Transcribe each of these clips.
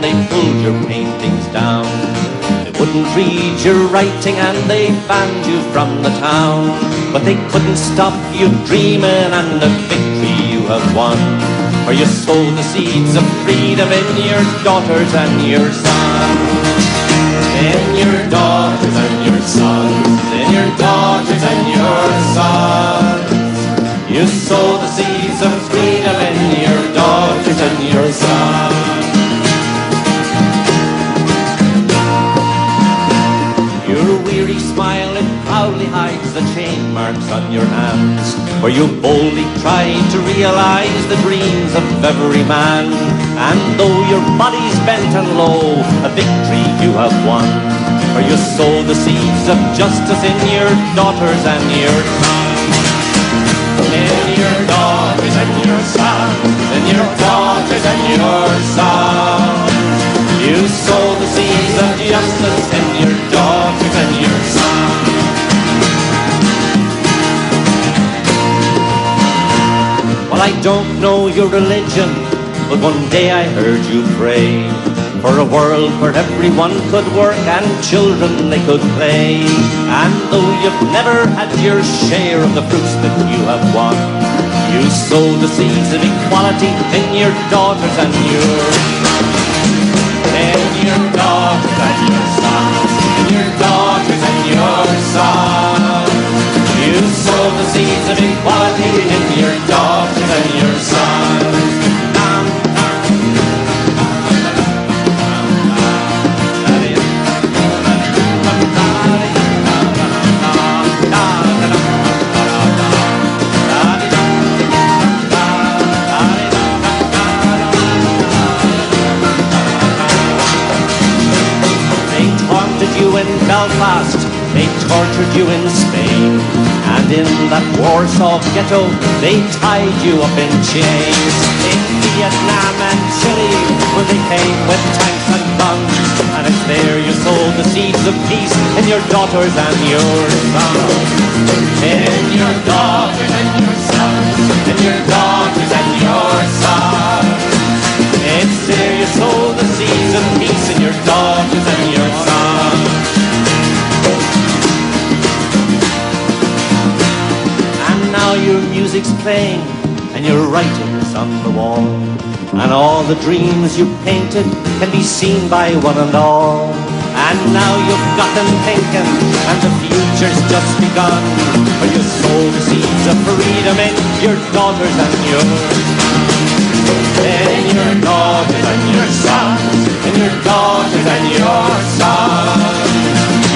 they pulled your paintings down. They wouldn't read your writing and they banned you from the town. But they couldn't stop you dreaming and the victory you have won. For you sowed the seeds of freedom in your daughters and your sons. In your daughters and your sons. In your daughters and your sons. You sow the seeds of freedom in your daughters and your sons. Your weary smile, it proudly hides the chain marks on your hands, where you boldly tried to realize the dreams of every man. And though your body's bent and low, a victory you have won, for you sow the seeds of justice in your daughters and your sons. In your daughters and your sons, in your daughters and your sons, you sow the seeds of justice in your daughters and your sons. Well, I don't know your religion, but one day I heard you pray for a world where everyone could work and children they could play. And though you've never had your share of the fruits that you have won, you sow the seeds of equality in your daughters and your sons. In your daughters and your sons. In your daughters and your sons. You sow the seeds of equality in your daughters and your sons. In Belfast, they tortured you in Spain, and in that Warsaw ghetto they tied you up in chains. In Vietnam and Chile, when they came with tanks and guns, and it's there you sowed the seeds of peace in your daughters and your sons. In your daughters and your sons. In your daughters and your sons. It's there you sow the seeds of peace in your daughters and your sons. Now your music's playing and your writing's on the wall, and all the dreams you painted can be seen by one and all. And now you've got them thinking and the future's just begun, for you sow the seeds of freedom in your daughters and your sons. In your daughters and your sons. In your daughters and your sons.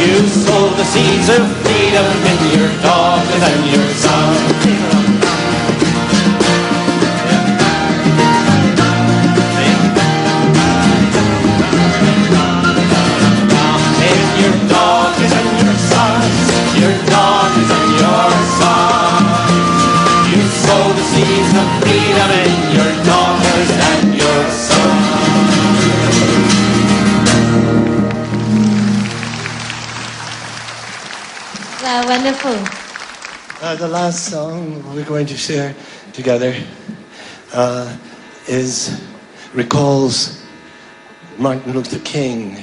You sow the seeds of freedom in your daughters and your sons. In your daughters and your sons. Your daughters and your sons. You sow the seeds of freedom in your daughters and your sons. Wonderful. The last song we're going to share together recalls Martin Luther King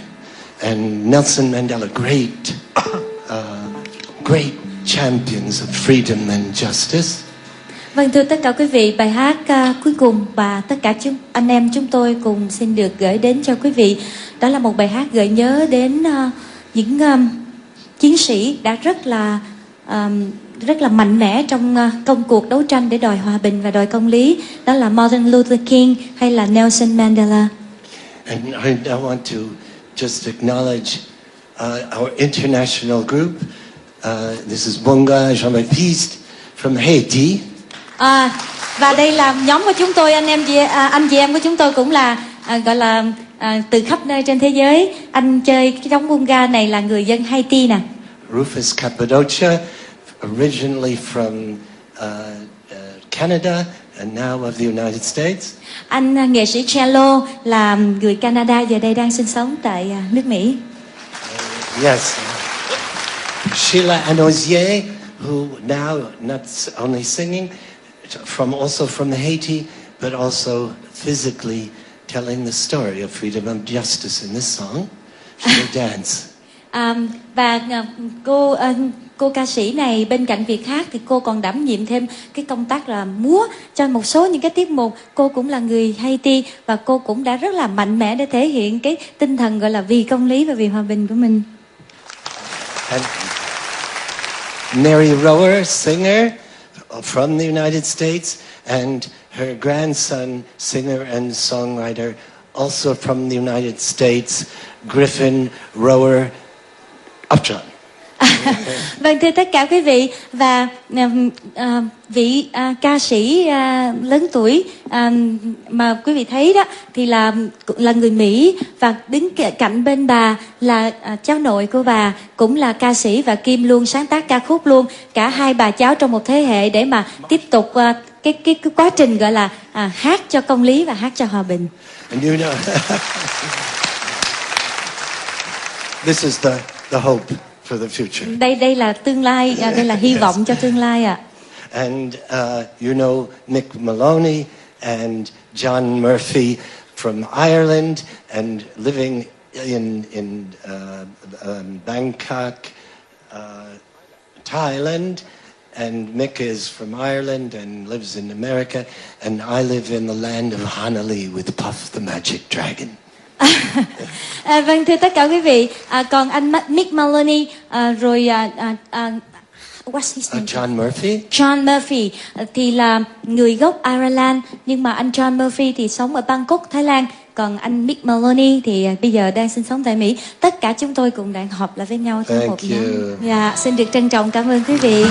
and Nelson Mandela, great champions of freedom and justice. Vâng, thưa tất cả quý vị, bài hát cuối cùng và tất cả anh em chúng tôi cùng xin được gửi đến cho quý vị. Đó là một bài hát gợi nhớ đến những chiến sĩ đã rất là mạnh mẽ trong công cuộc đấu tranh để đòi hòa bình và đòi công lý. Đó là Martin Luther King hay là Nelson Mandela. And I want to just acknowledge our international group. This is Bonga Jean-Baptiste from Haiti. Và đây là nhóm của chúng tôi, anh chị em của chúng tôi cũng là gọi là từ khắp nơi trên thế giới. Anh chơi cái trống bunga này là người dân Haiti nè. Rufus Cappadocia, originally from Canada and now of the United States. Anh nghệ sĩ cello là người Canada, giờ đây đang sinh sống tại nước Mỹ. Yes. Sheila Anozier, who now not only singing, also from Haiti, but also physically telling the story of freedom and justice in this song. She will dance. Và cô ca sĩ này bên cạnh việc hát thì cô còn đảm nhiệm thêm cái công tác là múa cho một số những cái tiết mục. Cô cũng là người Haiti và cô cũng đã rất là mạnh mẽ để thể hiện cái tinh thần gọi là vì công lý và vì hòa bình của mình. And Mary Rower, singer from the United States, and her grandson, singer and songwriter, also from the United States, Griffin Rower Upjohn. Vâng, thưa tất cả quý vị, và vị ca sĩ lớn tuổi mà quý vị thấy đó thì là người Mỹ, và đứng cạnh bên bà là cháu nội của bà cũng là ca sĩ và kiêm luôn sáng tác ca khúc luôn. Cả hai bà cháu trong một thế hệ để mà tiếp tục cái quá trình gọi là hát cho công lý và hát cho hòa bình. And you know, this is the hope for the future. Đây là tương lai, đây là hy vọng cho tương lai ạ. And you know Nick Maloney and John Murphy from Ireland and living in Bangkok, Thailand. And Mick is from Ireland and lives in America, and I live in the land of Hanali with Puff the Magic Dragon. Vâng, thưa tất cả quý vị, còn anh Mick Maloney, rồi what's his name? John Murphy. John Murphy thì là người gốc Ireland, nhưng mà anh John Murphy thì sống ở Bangkok, Thái Lan. Còn anh Mick Maloney thì bây giờ đang sinh sống tại Mỹ. Tất cả chúng tôi cùng đang họp lại với nhau trong một nhóm. Dạ, xin được trân trọng cảm ơn quý vị.